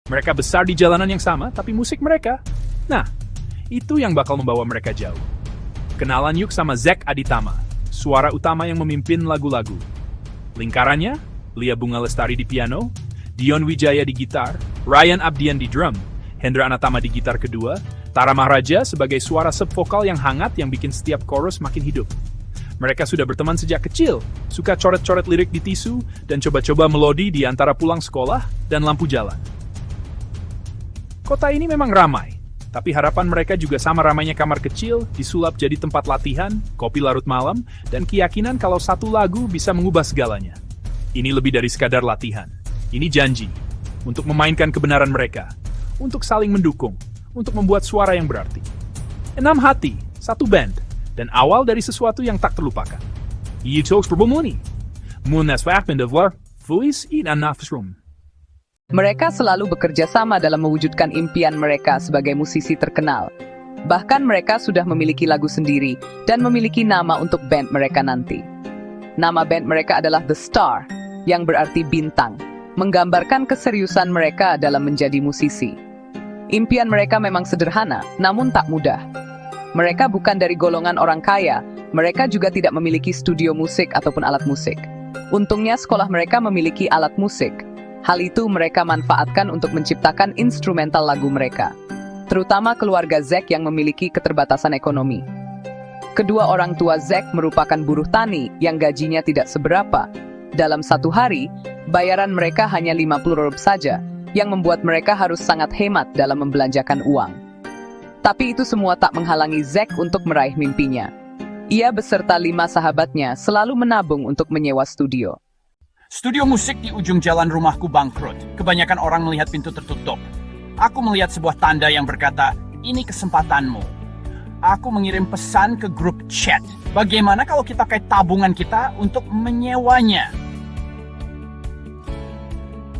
Mereka besar di jalanan yang sama, tapi musik mereka, nah, itu yang bakal membawa mereka jauh. Kenalan yuk sama Zack Aditama, suara utama yang memimpin lagu-lagu. Lingkarannya, Lia Bunga Lestari di piano, Dion Wijaya di gitar, Ryan Abdian di drum, Hendra Anatama di gitar kedua, Tara Mahraja sebagai suara subvokal yang hangat yang bikin setiap chorus makin hidup. Mereka sudah berteman sejak kecil, suka coret-coret lirik di tisu, dan coba-coba melodi di antara pulang sekolah dan lampu jalan. Kota ini memang ramai, tapi harapan mereka juga sama ramainya kamar kecil, disulap jadi tempat latihan, kopi larut malam, dan keyakinan kalau satu lagu bisa mengubah segalanya. Ini lebih dari sekadar latihan. Ini janji untuk memainkan kebenaran mereka, untuk saling mendukung, untuk membuat suara yang berarti. 6 hati, satu band, dan awal dari sesuatu yang tak terlupakan. Yitok Berbomuni. Munas Fahpendavlar, Voice in Anafsrum. Mereka selalu bekerja sama dalam mewujudkan impian mereka sebagai musisi terkenal. Bahkan mereka sudah memiliki lagu sendiri dan memiliki nama untuk band mereka nanti. Nama band mereka adalah The Star, yang berarti bintang, menggambarkan keseriusan mereka dalam menjadi musisi. Impian mereka memang sederhana, namun tak mudah. Mereka bukan dari golongan orang kaya, mereka juga tidak memiliki studio musik ataupun alat musik. Untungnya sekolah mereka memiliki alat musik. Hal itu mereka manfaatkan untuk menciptakan instrumental lagu mereka. Terutama keluarga Zack yang memiliki keterbatasan ekonomi. Kedua orang tua Zack merupakan buruh tani yang gajinya tidak seberapa. Dalam satu hari, bayaran mereka hanya 50 rupiah saja, yang membuat mereka harus sangat hemat dalam membelanjakan uang. Tapi itu semua tak menghalangi Zack untuk meraih mimpinya. Ia beserta 5 sahabatnya selalu menabung untuk menyewa studio. Studio musik di ujung jalan rumahku bangkrut. Kebanyakan orang melihat pintu tertutup. Aku melihat sebuah tanda yang berkata, ini kesempatanmu. Aku mengirim pesan ke grup chat. Bagaimana kalau kita pakai tabungan kita untuk menyewanya?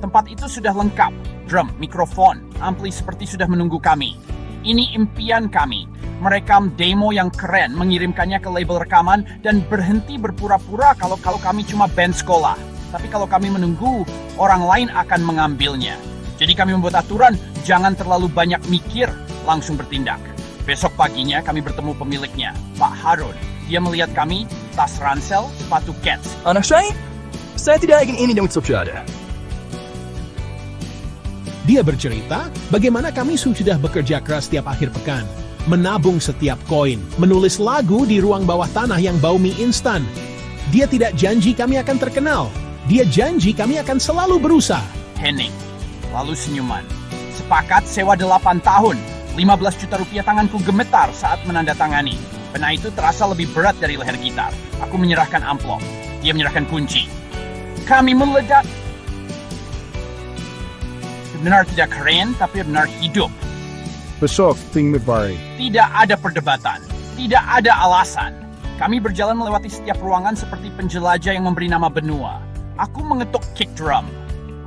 Tempat itu sudah lengkap. Drum, mikrofon, ampli seperti sudah menunggu kami. Ini impian kami. Merekam demo yang keren, mengirimkannya ke label rekaman, dan berhenti berpura-pura kalau kami cuma band sekolah. Tapi kalau kami menunggu, orang lain akan mengambilnya. Jadi kami membuat aturan, jangan terlalu banyak mikir, langsung bertindak. Besok paginya kami bertemu pemiliknya, Pak Harun. Dia melihat kami, tas ransel, sepatu Keds. Anak saya tidak ingin ini dengan saudara. Dia bercerita bagaimana kami sudah bekerja keras setiap akhir pekan, menabung setiap koin, menulis lagu di ruang bawah tanah yang bau mie instan. Dia tidak janji kami akan terkenal, dia janji kami akan selalu berusaha. Hening, lalu senyuman. Sepakat sewa 8 tahun, 15 juta rupiah. Tanganku gemetar saat menandatangani. Pena itu terasa lebih berat dari leher gitar. Aku menyerahkan amplop, dia menyerahkan kunci. Kami meledak. Benar tidak keren, tapi benar hidup. Besok, ting Mibari. Tidak ada perdebatan, tidak ada alasan. Kami berjalan melewati setiap ruangan seperti penjelajah yang memberi nama benua. Aku mengetuk kick drum.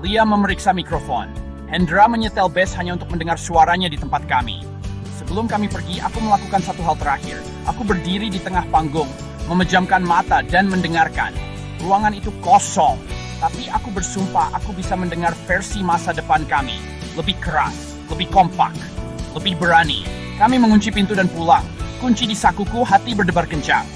Lia memeriksa mikrofon. Hendra menyetel bass hanya untuk mendengar suaranya di tempat kami. Sebelum kami pergi, aku melakukan satu hal terakhir. Aku berdiri di tengah panggung, memejamkan mata dan mendengarkan. Ruangan itu kosong. Tapi aku bersumpah aku bisa mendengar versi masa depan kami. Lebih keras, lebih kompak, lebih berani. Kami mengunci pintu dan pulang. Kunci di sakuku, hati berdebar kencang.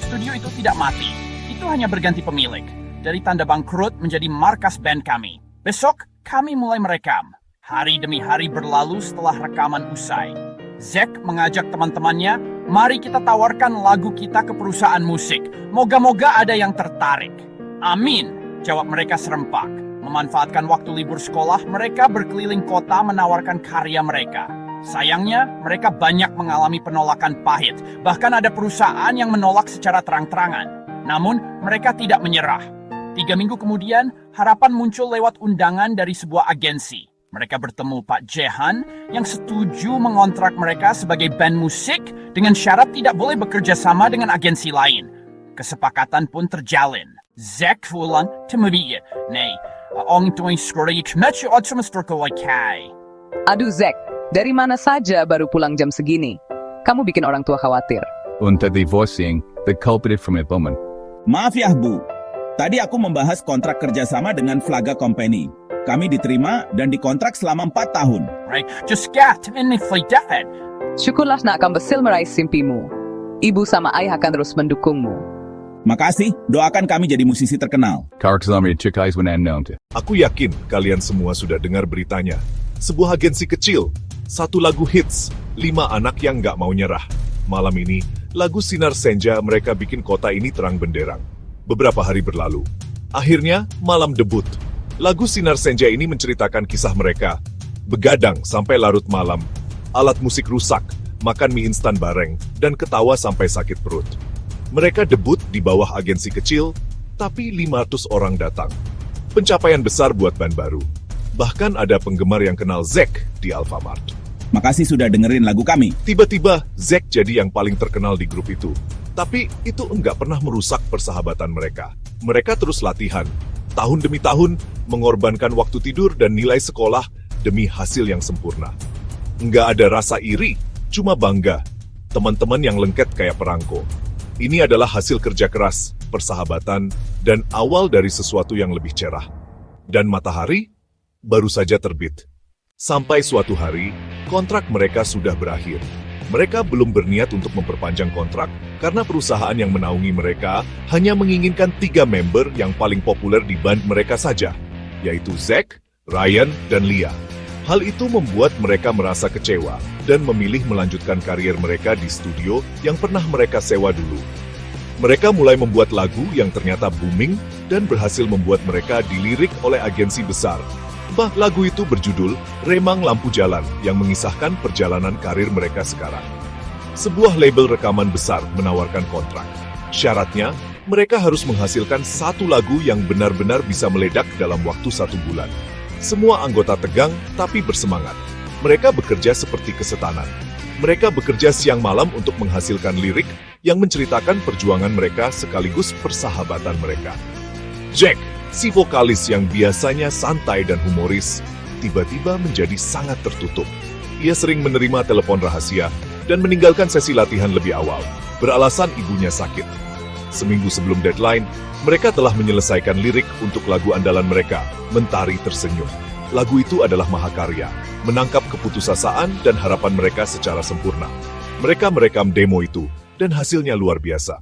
Studio itu tidak mati. Itu hanya berganti pemilik. Dari tanda bangkrut menjadi markas band kami. Besok, kami mulai merekam. Hari demi hari berlalu setelah rekaman usai. Zack mengajak teman-temannya, mari kita tawarkan lagu kita ke perusahaan musik. Moga-moga ada yang tertarik. Amin. Jawab mereka serempak. Memanfaatkan waktu libur sekolah, mereka berkeliling kota menawarkan karya mereka. Sayangnya, mereka banyak mengalami penolakan pahit. Bahkan ada perusahaan yang menolak secara terang-terangan. Namun, mereka tidak menyerah. 3 minggu kemudian, harapan muncul lewat undangan dari sebuah agensi. Mereka bertemu Pak Jehan yang setuju mengontrak mereka sebagai band musik dengan syarat tidak boleh bekerja sama dengan agensi lain. Kesepakatan pun terjalin. Zack Fulan Timobiya. Nee, ong tuing skrorik match kai. Aduh Zack, dari mana saja baru pulang jam segini? Kamu bikin orang tua khawatir. Unter divorcing, the culprit from a woman. Maaf ya Bu, tadi aku membahas kontrak kerjasama dengan Flaga Company. Kami diterima dan dikontrak selama 4 tahun. Right? Just get in if I dead. Syukurlah nak kamu berhasil meraih simpimu. Ibu sama ayah akan terus mendukungmu. Makasih, doakan kami jadi musisi terkenal. Karakzami Chukais Wanam. Aku yakin kalian semua sudah dengar beritanya. Sebuah agensi kecil, 1 lagu hits, 5 anak yang nggak mau nyerah. Malam ini, lagu Sinar Senja mereka bikin kota ini terang benderang. Beberapa hari berlalu. Akhirnya, malam debut. Lagu Sinar Senja ini menceritakan kisah mereka. Begadang sampai larut malam. Alat musik rusak, makan mie instan bareng, dan ketawa sampai sakit perut. Mereka debut di bawah agensi kecil, tapi 500 orang datang. Pencapaian besar buat band baru. Bahkan ada penggemar yang kenal Zack di Alfamart. Makasih sudah dengerin lagu kami. Tiba-tiba, Zack jadi yang paling terkenal di grup itu. Tapi itu enggak pernah merusak persahabatan mereka. Mereka terus latihan, tahun demi tahun, mengorbankan waktu tidur dan nilai sekolah demi hasil yang sempurna. Enggak ada rasa iri, cuma bangga. Teman-teman yang lengket kayak perangko. Ini adalah hasil kerja keras, persahabatan, dan awal dari sesuatu yang lebih cerah. Dan matahari baru saja terbit. Sampai suatu hari, kontrak mereka sudah berakhir. Mereka belum berniat untuk memperpanjang kontrak karena perusahaan yang menaungi mereka hanya menginginkan 3 member yang paling populer di band mereka saja, yaitu Zack, Ryan, dan Leah. Hal itu membuat mereka merasa kecewa dan memilih melanjutkan karier mereka di studio yang pernah mereka sewa dulu. Mereka mulai membuat lagu yang ternyata booming dan berhasil membuat mereka dilirik oleh agensi besar. Lagu itu berjudul Remang Lampu Jalan yang mengisahkan perjalanan karir mereka sekarang. Sebuah label rekaman besar menawarkan kontrak. Syaratnya, mereka harus menghasilkan 1 lagu yang benar-benar bisa meledak dalam waktu 1 bulan. Semua anggota tegang tapi bersemangat. Mereka bekerja seperti kesetanan. Mereka bekerja siang malam untuk menghasilkan lirik yang menceritakan perjuangan mereka sekaligus persahabatan mereka. Jack, si vokalis yang biasanya santai dan humoris, tiba-tiba menjadi sangat tertutup. Ia sering menerima telepon rahasia dan meninggalkan sesi latihan lebih awal, beralasan ibunya sakit. Seminggu sebelum deadline, mereka telah menyelesaikan lirik untuk lagu andalan mereka, Mentari Tersenyum. Lagu itu adalah mahakarya, menangkap keputusasaan dan harapan mereka secara sempurna. Mereka merekam demo itu, dan hasilnya luar biasa.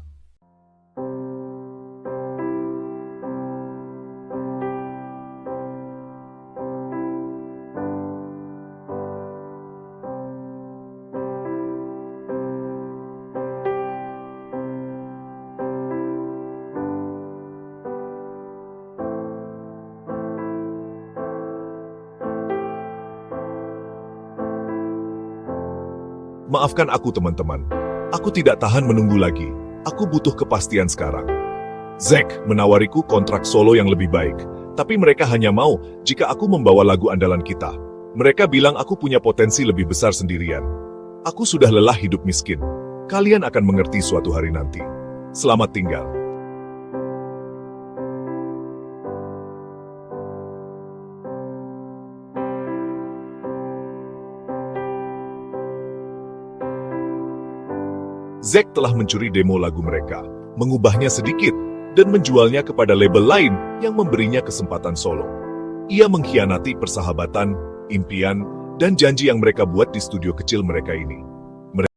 Maafkan aku teman-teman, aku tidak tahan menunggu lagi, aku butuh kepastian sekarang. Zack menawariku kontrak solo yang lebih baik, tapi mereka hanya mau jika aku membawa lagu andalan kita. Mereka bilang aku punya potensi lebih besar sendirian. Aku sudah lelah hidup miskin, kalian akan mengerti suatu hari nanti. Selamat tinggal. Zack telah mencuri demo lagu mereka, mengubahnya sedikit, dan menjualnya kepada label lain yang memberinya kesempatan solo. Ia mengkhianati persahabatan, impian, dan janji yang mereka buat di studio kecil mereka ini.